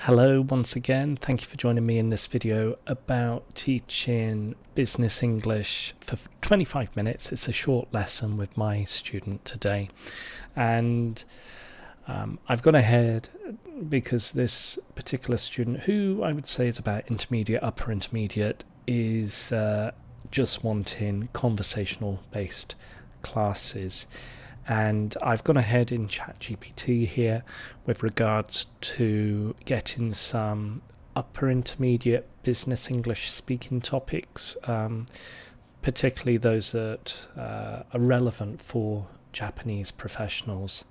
Hello once again, thank you for joining me in this video about teaching business English for 25 minutes. It's a short lesson with my student today, and I've gone ahead because this particular student, who I would say is about intermediate, upper intermediate, is just wanting conversational based classes. And I've gone ahead in ChatGPT here with regards to getting some upper intermediate business English speaking topics, particularly those that are relevant for Japanese professionals.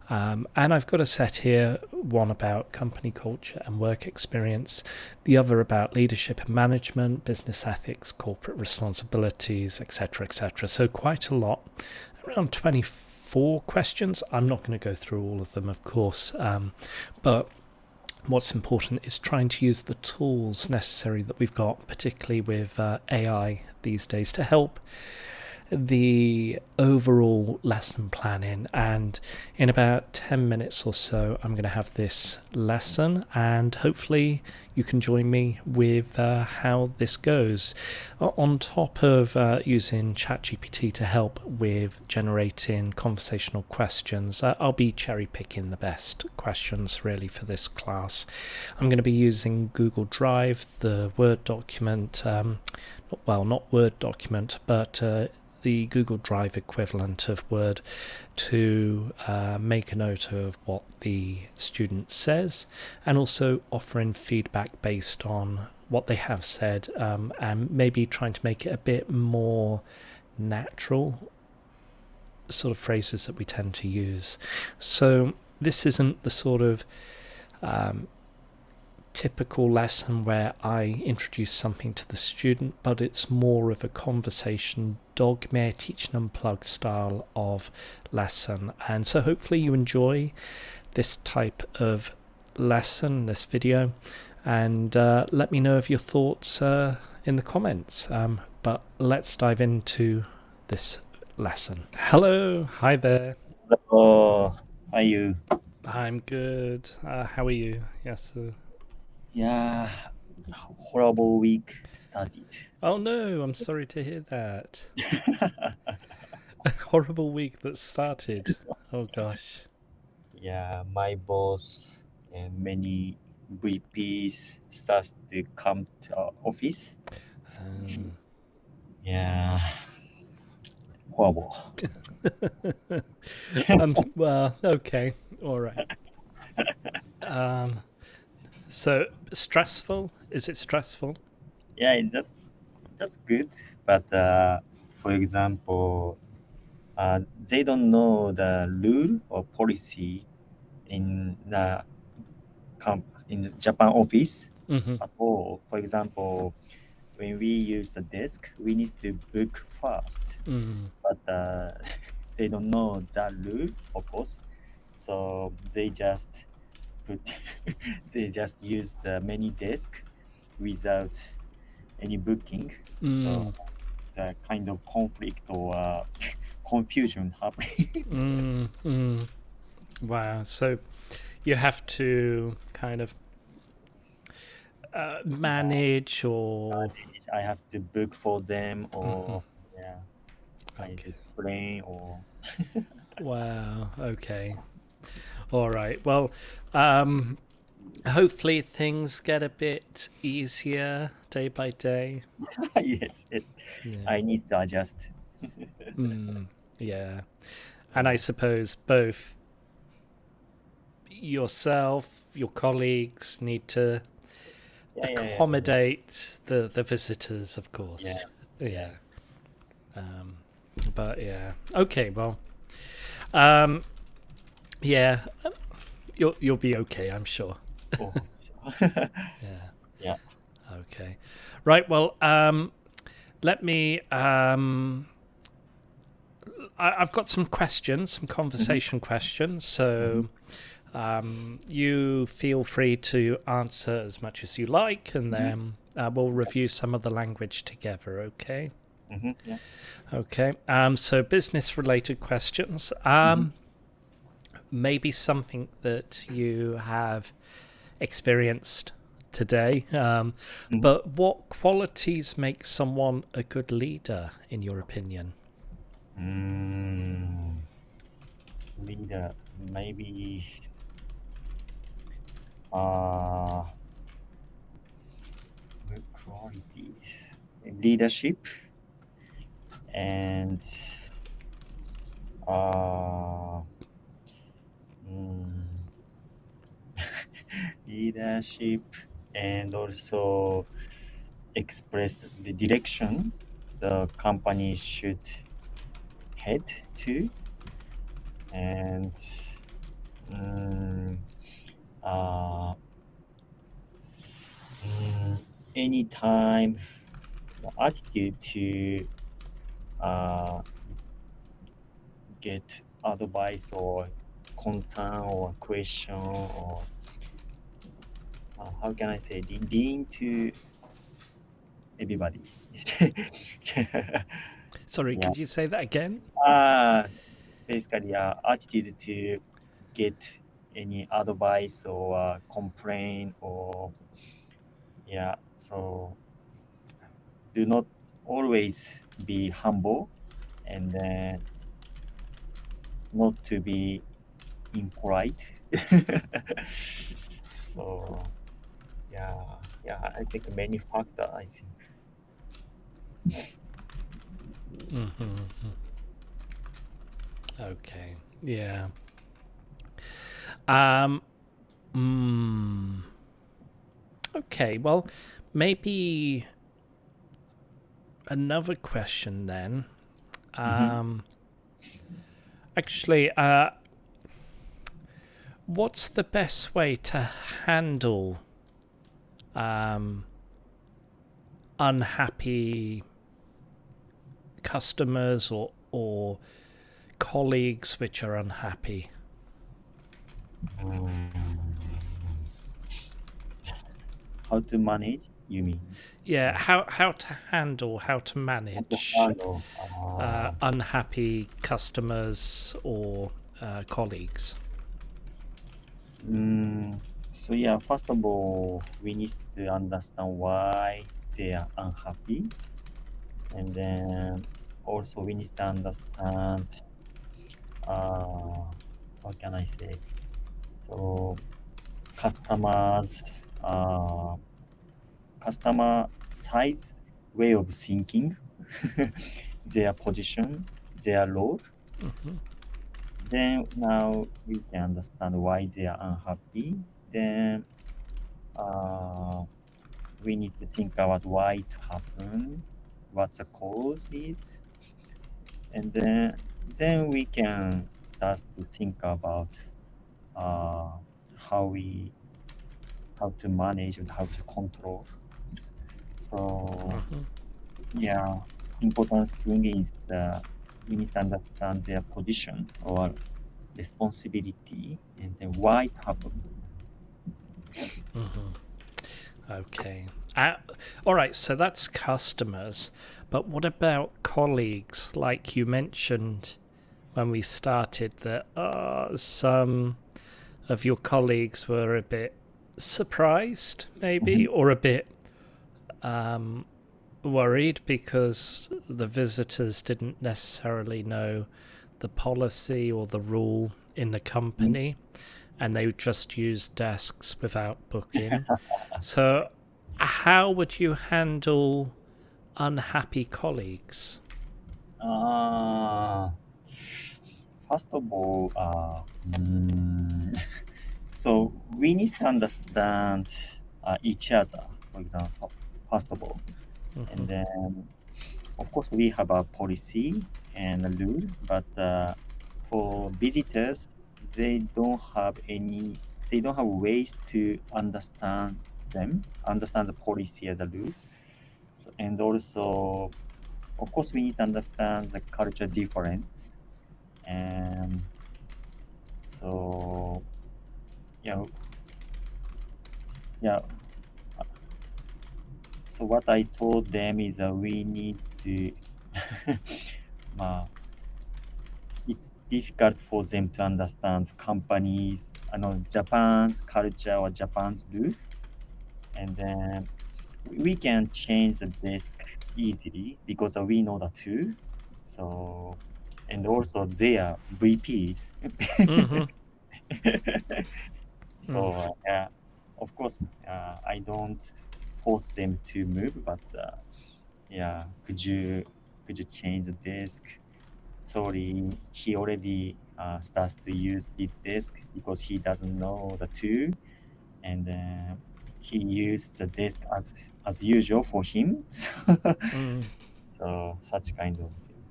And I've got a set here, one about company culture and work experience, the other about leadership and management, business ethics, corporate responsibilities, etc., etc. So quite a lot. Around 24 questions. I'm not going to go through all of them, of course, but what's important is trying to use the tools necessary that we've got, particularly with AI these days, to help the overall lesson planning. And in about 10 minutes or so I'm going to have this lesson, and hopefully you can join me with how this goes. On top of using ChatGPT to help with generating conversational questions, I'll be cherry picking the best questions really for this class. I'm going to be using Google Drive, the Word document, not Word document, but the Google Drive equivalent of Word, to make a note of what the student says, and also offering feedback based on what they have said, and maybe trying to make it a bit more natural, sort of phrases that we tend to use. So this isn't the sort of typical lesson where I introduce something to the student, but it's more of a conversation, Dogme, teach and unplug style of lesson. And so hopefully you enjoy this type of lesson, this video, and let me know of your thoughts in the comments. But let's dive into this lesson. Hello, hi there. Oh, how are you? I'm good. How are you? Yes. Yeah, horrible week started. Oh no, I'm sorry to hear that. A horrible week that started. Oh gosh. Yeah, my boss and many VPs starts to come to our office. Um, Yeah, horrible. well, okay, all right. Um, so stressful? Is it stressful? Yeah, that's good. But for example, they don't know the rule or policy in in the Japan office Mm-hmm. at all. For example, when we use the desk, we need to book first. Mm. But they don't know that rule, of course. So they just put, they just use the many desk without any booking. So Mm. the kind of conflict or confusion happening. Mm. Mm. Wow. So you have to kind of manage or. I have to book for them, Mm-hmm. or yeah, I Okay. explain or Wow. Okay. All right. Well, um, hopefully things get a bit easier day by day. yes, yes. Yeah. I need to adjust. Yeah. And I suppose both yourself, your colleagues need to Yeah, yeah, yeah, accommodate the visitors, of yeah. course. Yeah. Yes. Um, but yeah. Okay, well. Um, yeah. You'll be okay, I'm sure. Oh, Yeah. yeah. Okay. Right, well, let me I've got some questions, some Mhm, conversation questions. mhm, So you feel free to answer as much as you like, and mhm, then we'll review some of the language together. Okay. yeah. Okay. So business related questions. Mhm, Maybe something that you have experienced today. Mhm. But what qualities make someone a good leader, in your opinion? Leader, maybe uh, good qualities, leadership, and uh, mm, leadership, and also express the direction the company should head to, and mm, uh, anytime attitude to uh, get advice or concern or question or how can I say lean to everybody. Sorry, Yeah. could you say that again? Basically, attitude to get any advice or complaint or yeah. So do not always be humble and then not to be impolite. So yeah, yeah, I think many factor. I think. Okay. Yeah. Um. Okay. Well, maybe another question then. Mhm. Actually, what's the best way to handle unhappy customers or colleagues which are unhappy? How to manage? You mean? Yeah, how to handle, how to How to manage handle? unhappy customers or colleagues. So yeah, first of all, we need to understand why they are unhappy, and then also we need to understand what can I say? So customers, customer size, way of thinking, their position, their role. Then now we can understand why they are unhappy. Then we need to think about why it happened, what the cause is, and then we can start to think about uh, how we how to manage and how to control. So yeah, important thing is we need to understand their position or responsibility and then why it happened. Okay. Uh, all right, so that's customers. But what about colleagues? Like you mentioned when we started, that some of your colleagues were a bit surprised, maybe, Mhm. or a bit worried because the visitors didn't necessarily know the policy or the rule in the Mhm. company, and they would just use desks without booking. So, how would you handle unhappy colleagues? Uh, First of all, so we need to understand each other, for example, first of all. And then, of course, we have a policy and a rule, but for visitors, they don't have any, they don't have ways to understand the policy as a rule. So, and also, of course, we need to understand the culture difference. And so, yeah, yeah. So what I told them is that we need to, uh, it's difficult for them to understand companies, Japan's culture or Japan's rule, and then we can change the desk easily because we know the tool. So, and also they are VPs. Mm-hmm. So yeah, of course, I don't force them to move, but yeah, could you change the desk? Sorry, he already starts to use this desk because he doesn't know the tool, and he used the desk as usual for him. Mm. So such kind of thing.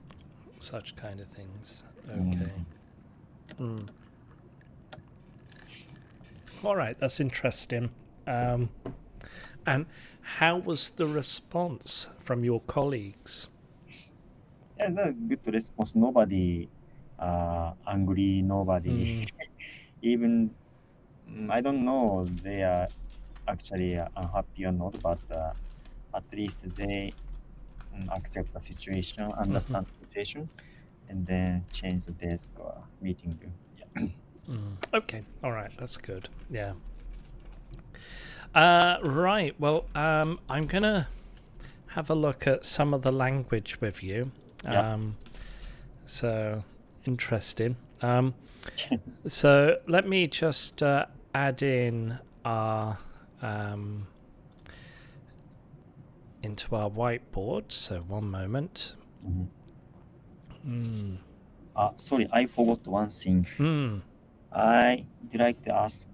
Such kind of things. Mm. Okay. Mm. All right, that's interesting. And how was the response from your colleagues? Yeah, that's a good response. Nobody angry. Nobody Mm. even I don't know they are actually unhappy or not, but at least they accept the situation, Mm-hmm. understand the situation, and then change the desk or meeting room. Yeah. Mm. Okay. All right. That's good. Yeah. Right. Well, I'm gonna have a look at some of the language with you. Yeah. So interesting. So let me just add in our into our whiteboard. So one moment. Mhm. Mm. Sorry, I forgot one thing. Mm. I would like to ask.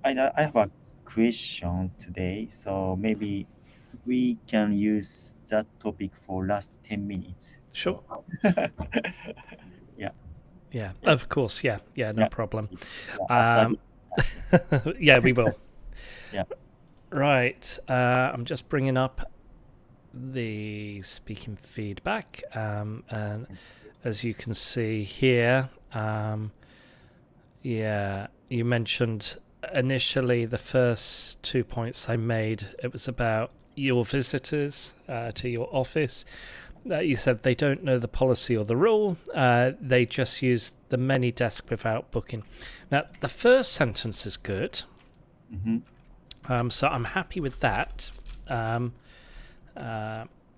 I have a question today, so maybe we can use that topic for last 10 minutes. Sure. So yeah, Yeah. yeah, Of course. Yeah. Yeah. No yeah, problem. yeah. After Um, this, yeah, we will. yeah. Right. I'm just bringing up the speaking feedback, and as you can see here, yeah, you mentioned initially the first 2 points I made. It was about your visitors to your office. You said they don't know the policy or the rule. They just use the many desk without booking. Now, the first sentence is good. So I'm happy with that.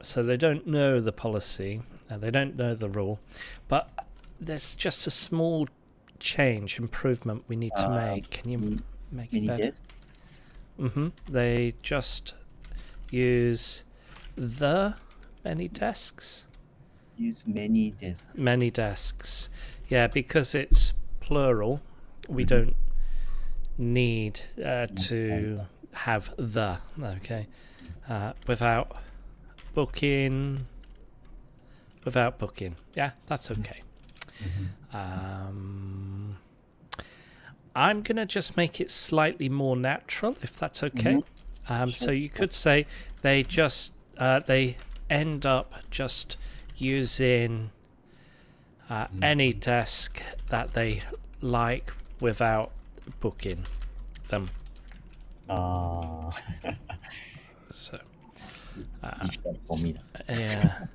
So they don't know the policy, they don't know the rule, but there's just a small change, improvement we need to make. Can you Many, make it many better? desks. They just use the many desks. Use many desks. Many desks. Yeah, because it's plural, we don't need to have the. Okay. Without booking. Yeah, that's okay. I'm gonna just make it slightly more natural, if that's okay. So you could say they just they end up just using any desk that they like without booking them. So Difficult for me. yeah.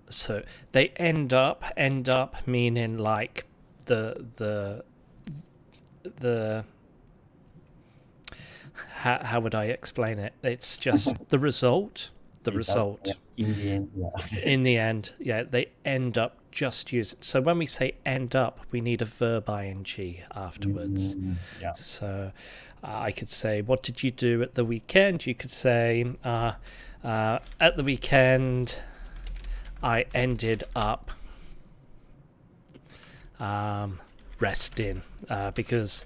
So they end up meaning like the how would I explain it? It's just the result. The result. Yeah. In the end, yeah. In the end, yeah, they end up just using. So when we say end up, we need a verb ing afterwards. Yeah. So I could say, what did you do at the weekend? You could say, at the weekend, I ended up resting because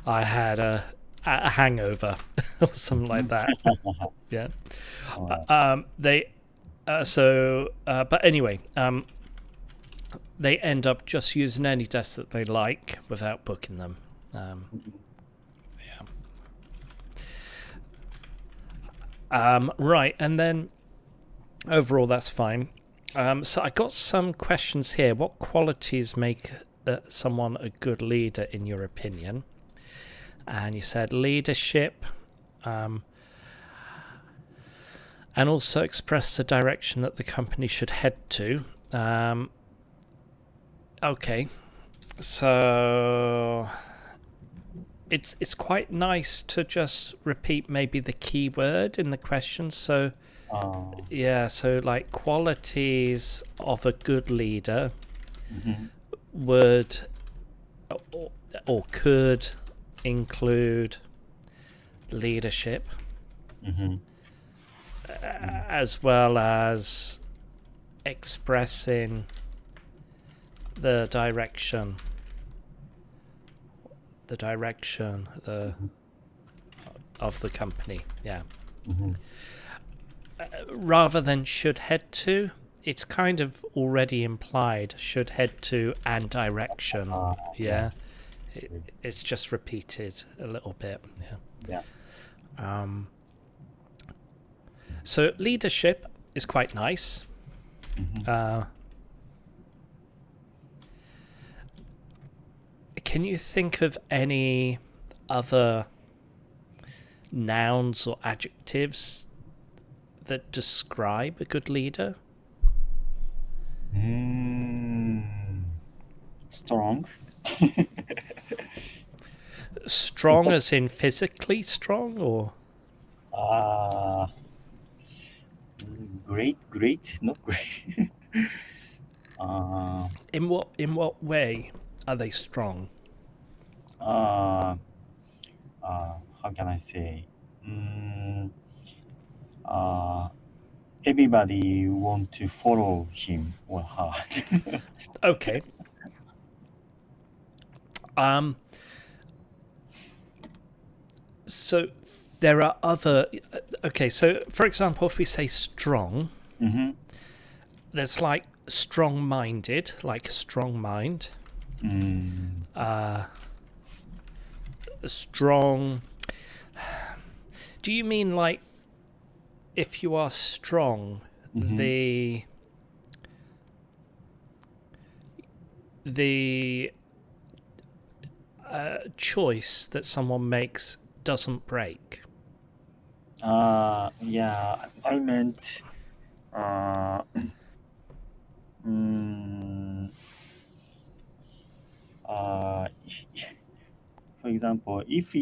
I had a hangover or something like that. Yeah. But anyway, they end up just using any desks that they like without booking them. Right, and then overall that's fine. So I got some questions here. What qualities make someone a good leader in your opinion? And you said leadership, and also express the direction that the company should head to. Okay, so it's quite nice to just repeat maybe the key word in the question. So yeah, so like qualities of a good leader would or could include leadership as well as expressing the direction of the company. Yeah. Rather than should head to, it's kind of already implied should head to and direction. Yeah. It's just repeated a little bit. Yeah. So leadership is quite nice. Can you think of any other nouns or adjectives that describe a good leader? Strong. Strong as in physically strong, or Great, not great. in what way are they strong? How can I say? Everybody want to follow him or her. Okay. So there are other. Okay, so for example, if we say strong, there's like strong-minded, like a strong mind. Strong. Do you mean like if you are strong, the choice that someone makes doesn't break? Yeah, I meant for example, if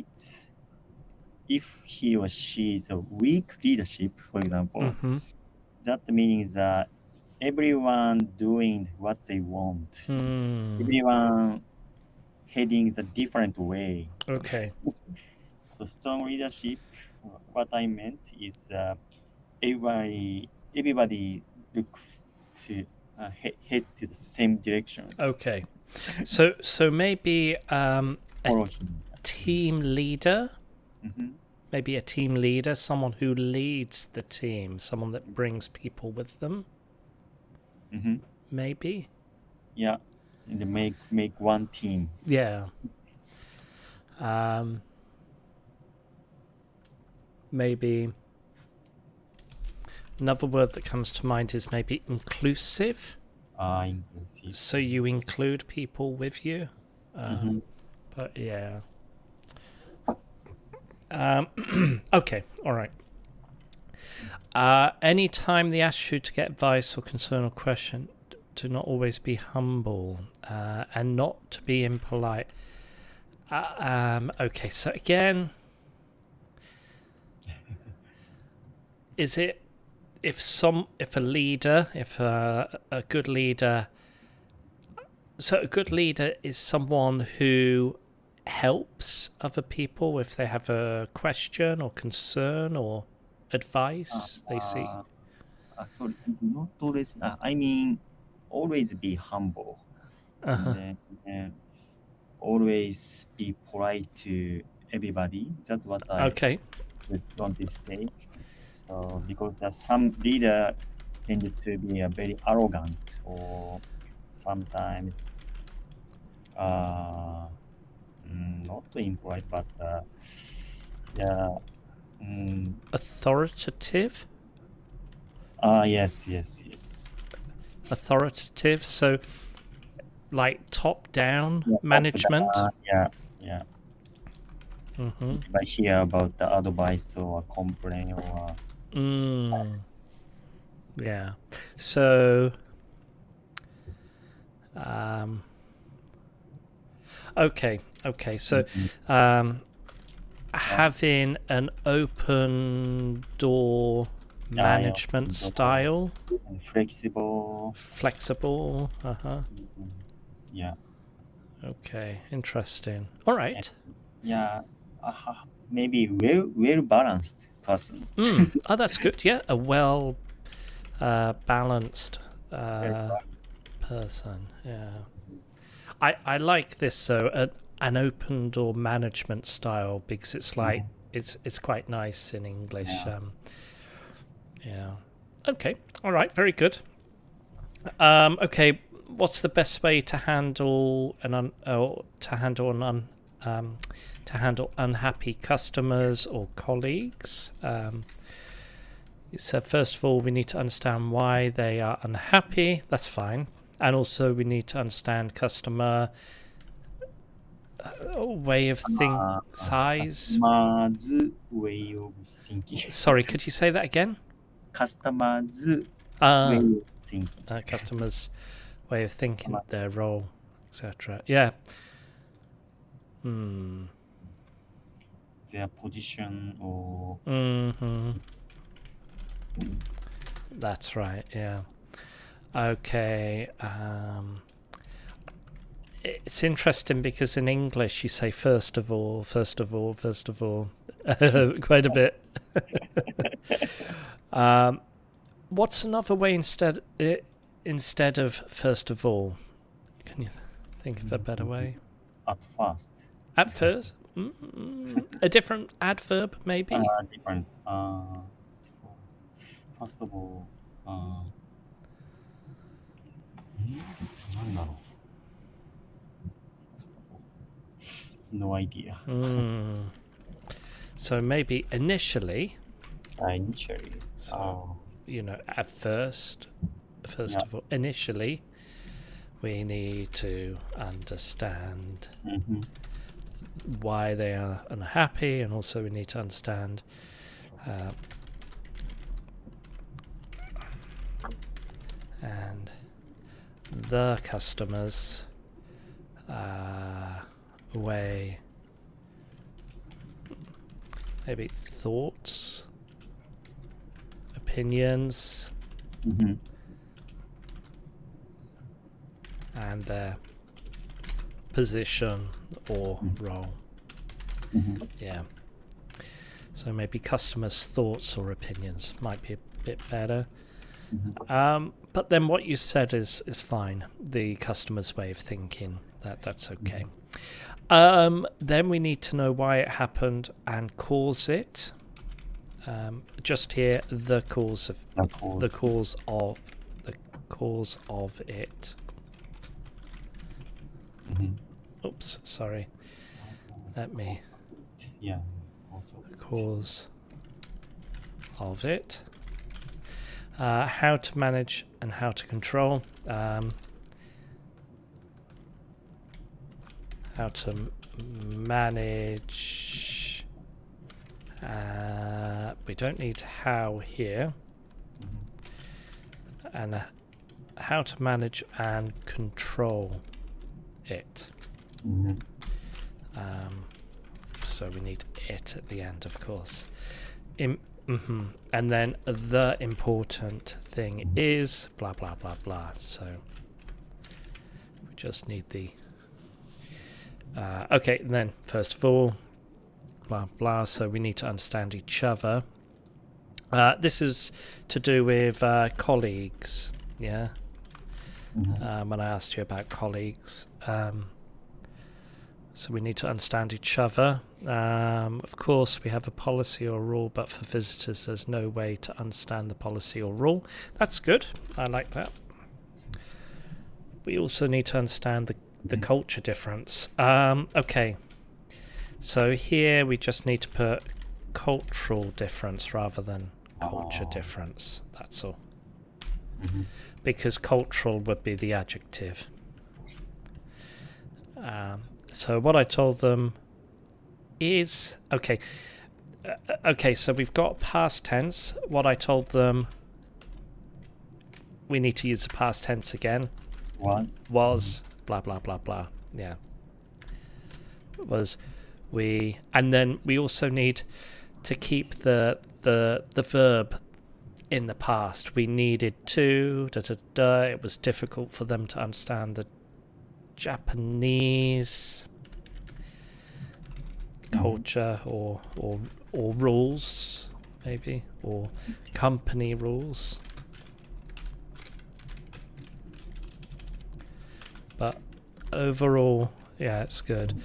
he or she is a weak leadership, for example, that means that everyone doing what they want, everyone heading a different way. Okay. So strong leadership, what I meant is everybody look to head to the same direction. Okay. So maybe a Follow him. team leader. Maybe a team leader, someone who leads the team, someone that brings people with them. Maybe. Yeah, and make one team. Yeah. Maybe another word that comes to mind is maybe inclusive. Inclusive. So you include people with you. But yeah. Okay, all right. Anytime they ask you to get advice or concern or question, do not always be humble and not to be impolite. Okay, so again, is it if a leader, if a good leader, so a good leader is someone who helps other people if they have a question or concern or advice they seek? Sorry, not always. I mean, always be humble, and then always be polite to everybody. That's what I want to say. So because some leader tend to be very arrogant or sometimes not impolite, but yeah. Authoritative? Yes. Authoritative, so like top-down management? Yeah. If I hear about the advice or complaint or yeah. So Okay. So, having an open door management style, flexible. flexible. Yeah. Okay, interesting. All right. Yeah. Maybe well balanced person. Oh, that's good. Yeah, a well balanced person. Yeah, I like this. So an open door management style, because it's like it's quite nice in English. Yeah. Yeah. Okay. All right. Very good. Okay. What's the best way to handle to handle unhappy customers or colleagues? You said, first of all, we need to understand why they are unhappy. That's fine. And also, we need to understand customer way of thinking, size. Customer's way of thinking. Sorry, could you say that again? Customer's way of thinking. Customers' way of thinking, their role, etc. Yeah. Their position or. That's right. Yeah. Okay. It's interesting because in English you say first of all, quite a bit. What's another way instead of first of all? Can you think of a better way? At first. At first? A different adverb, maybe? Different. First of all, なんだろう No idea. So maybe initially. Initially. So, at first of all, initially, we need to understand why they are unhappy, and also we need to understand and the customer's way, maybe thoughts, opinions, and their position or role. Yeah. So maybe customers' thoughts or opinions might be a bit better. But then what you said is fine. The customer's way of thinking, that's okay. Then we need to know why it happened and cause it. Just here, the cause of it. Oops, sorry. Let me. Yeah. The cause of it. How to manage and how to control. How to manage. We don't need how here. And how to manage and control it. So we need it at the end, of course. And then the important thing is blah blah blah blah. So we just need the okay, and then first of all blah blah, so we need to understand each other. This is to do with colleagues, yeah. When I asked you about colleagues, so we need to understand each other. Of course, we have a policy or rule, but for visitors, there's no way to understand the policy or rule. That's good. I like that. We also need to understand the culture difference. Okay. So here we just need to put cultural difference rather than culture difference. That's all. Because cultural would be the adjective. So what I told them is okay. So we've got past tense. What I told them, we need to use the past tense again. Was blah blah blah blah. Yeah. was and then we also need to keep the verb in the past. We needed to it was difficult for them to understand the Japanese culture or rules, maybe, or company rules. But overall, yeah, it's good.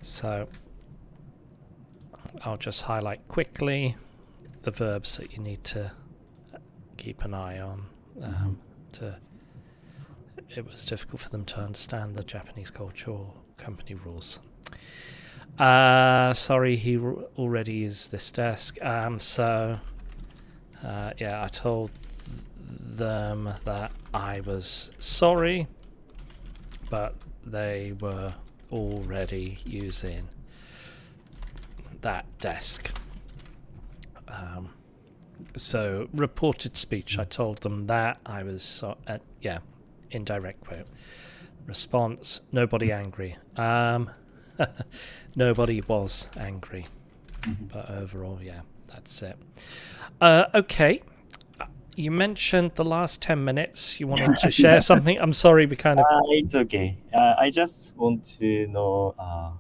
So I'll just highlight quickly the verbs that you need to keep an eye on. It was difficult for them to understand the Japanese culture or company rules. Sorry, he already used this desk. So I told them that I was sorry, but they were already using that desk. So reported speech, I told them that I was indirect quote. Response, nobody angry. Nobody was angry, but overall, yeah, that's it. Okay, you mentioned the last 10 minutes you wanted to share something. I'm sorry, we kind of... It's okay. I just want to know,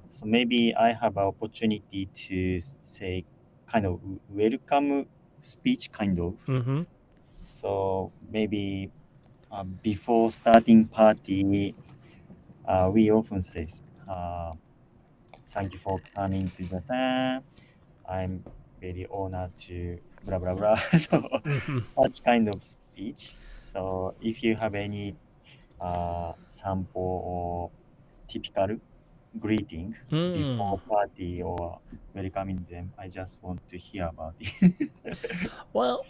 so maybe I have an opportunity to say kind of welcome speech, kind of. Mm-hmm. So maybe before starting party, we often say, thank you for coming to Japan. I'm very honored to blah, blah, blah. So such kind of speech. So if you have any sample or typical greeting before party or welcoming them, I just want to hear about it. Well,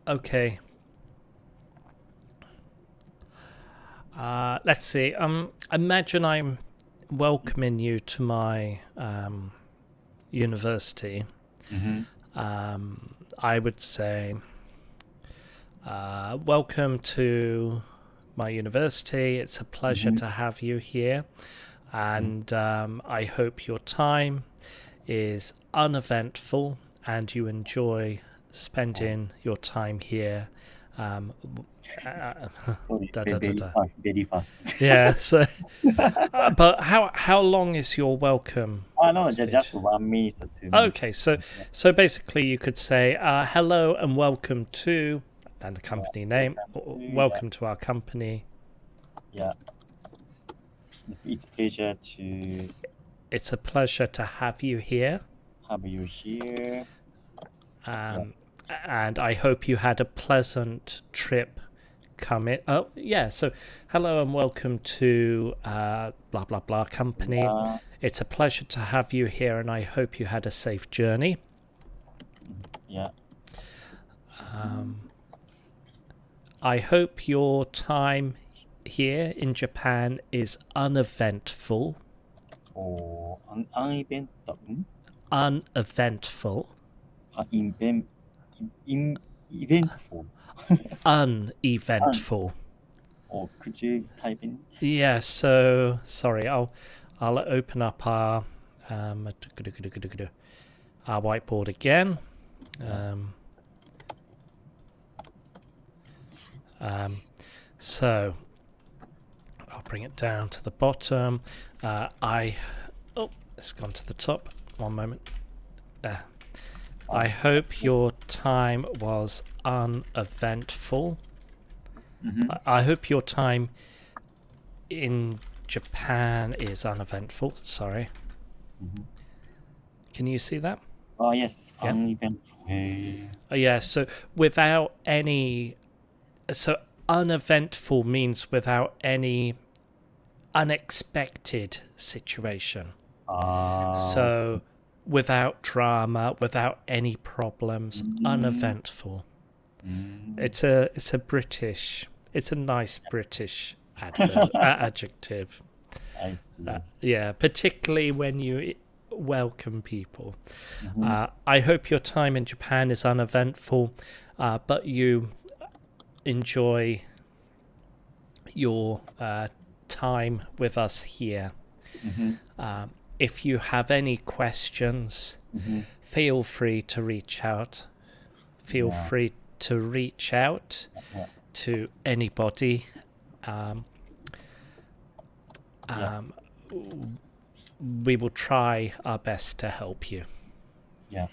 okay. Let's see. Imagine I'm welcoming you to my university. I would say, welcome to my university. It's a pleasure to have you here. And I hope your time is uneventful and you enjoy spending your time here. Sorry, very fast. Yeah. So, but how long is your welcome? No, just 1 minute or 2 minutes. Okay, so basically you could say hello and welcome to, and the company name. Welcome to our company. Yeah. It's a pleasure to have you here. And I hope you had a pleasant trip coming. Oh, yeah. So, hello and welcome to blah, blah, blah company. It's a pleasure to have you here, and I hope you had a safe journey. Yeah. I hope your time here in Japan is uneventful. Or uneventful. Uneventful. Eventful. Uneventful. Or could you type in? Yeah, so sorry, I'll open up our whiteboard again. So I'll bring it down to the bottom. It's gone to the top. One moment. There. I hope your time was uneventful. I hope your time in Japan is uneventful. Sorry. Can you see that? Oh, yes. Yeah. Uneventful. Yeah, so without any... So uneventful means without any unexpected situation. So without drama, without any problems, uneventful. It's a British, it's a nice British adjective. Yeah, particularly when you welcome people. I hope your time in Japan is uneventful, but you enjoy your time with us here. Mhm. If you have any questions, Mhm. feel free to reach out. Feel Yeah. free to reach out Yeah. to anybody. Yeah. We will try our best to help you. Yeah.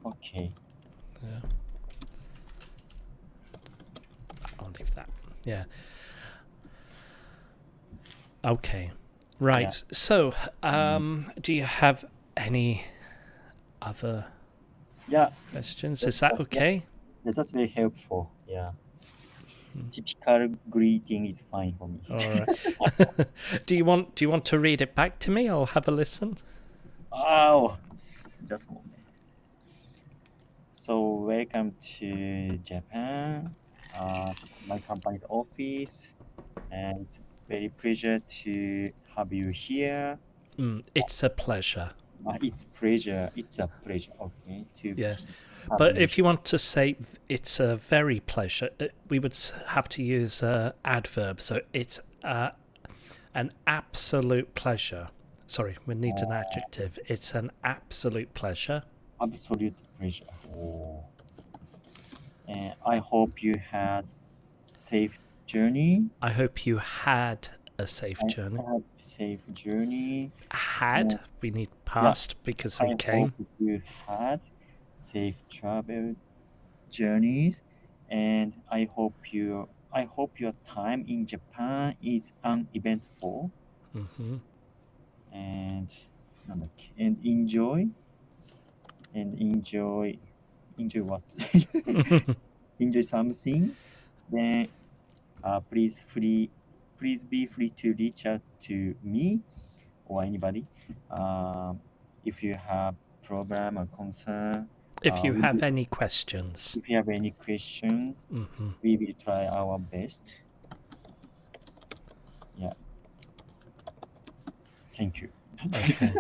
Okay. Yeah. I'll leave that. Yeah. Okay. Right. Yeah. So, do you have any other Yeah. questions? Is that okay? Yeah, that's very helpful. Yeah. Typical greeting is fine for me. All right. Do you want to read it back to me? I'll have a listen. Oh, just a moment. So, welcome to Japan, my company's office, and it's very pleasure to have you here. It's a pleasure. It's pleasure. It's a pleasure. Okay, to Yeah. have But you. if you want to say it's a very pleasure, we would have to use adverb. So it's an absolute pleasure. Sorry, we need an adjective. It's an absolute pleasure. Absolute pleasure. Oh. And I hope you had safe journey. I hope you had a safe journey. Had safe journey. Had, we need past because we I came. hope you had safe travel journeys, and I hope your time in Japan is uneventful, Mm-hmm. and enjoy what enjoy something. Then please be free to reach out to me or anybody if you have problem or concern. If you have any questions. If you have any question, we will try our best. Yeah. Thank you. Okay.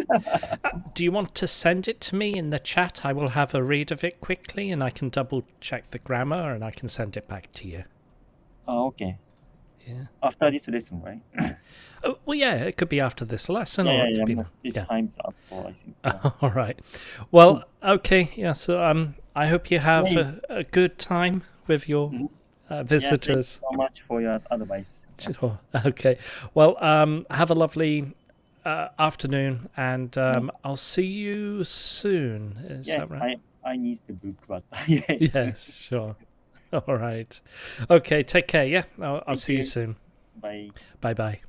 Do you want to send it to me in the chat? I will have a read of it quickly and I can double check the grammar and I can send it back to you. Okay. Yeah. After this lesson, right? Well, yeah, it could be after this lesson Yeah, or it could be... This time's up, so I think. All right. Well, okay. Yeah, so I hope you have a good time with your visitors. Thank you so much for your advice. Sure. Okay. Well, have a lovely afternoon, and I'll see you soon. Is that right? I need the book, but yes. Yes, sure. All right. Okay, take care. Yeah, I'll see you soon. Bye. Bye-bye.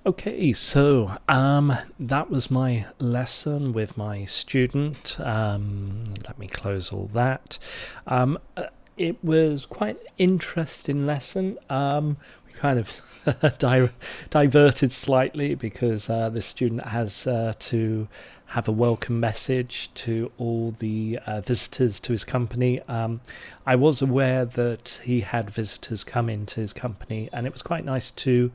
Okay, so that was my lesson with my student. Let me close all that. It was quite an interesting lesson. We kind of diverted slightly because the student has to have a welcome message to all the visitors to his company. I was aware that he had visitors come into his company, and it was quite nice to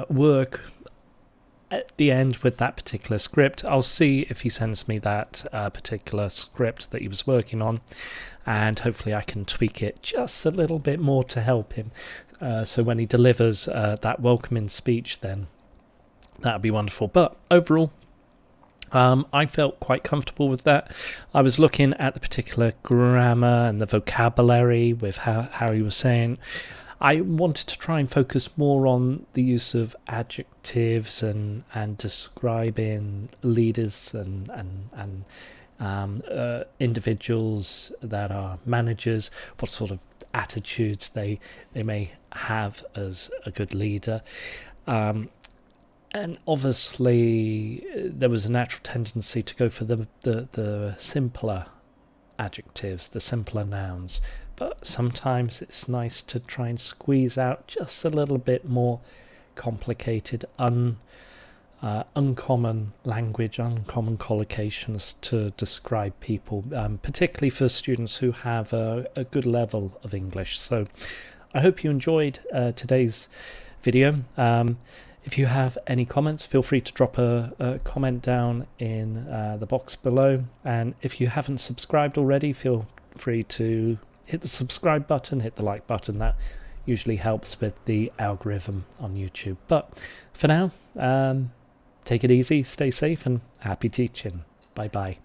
work at the end with that particular script. I'll see if he sends me that particular script that he was working on, and hopefully I can tweak it just a little bit more to help him. So when he delivers that welcoming speech, then that'd be wonderful. But overall, I felt quite comfortable with that. I was looking at the particular grammar and the vocabulary with how he was saying. I wanted to try and focus more on the use of adjectives and describing leaders and individuals that are managers, what sort of attitudes they may have as a good leader. And obviously there was a natural tendency to go for the simpler adjectives, the simpler nouns. But sometimes it's nice to try and squeeze out just a little bit more complicated, uncommon language, uncommon collocations to describe people, particularly for students who have a good level of English. So I hope you enjoyed today's video. If you have any comments, feel free to drop a comment down in the box below. And if you haven't subscribed already, feel free to hit the subscribe button, hit the like button. That usually helps with the algorithm on YouTube. But for now, take it easy, stay safe, and happy teaching. Bye bye.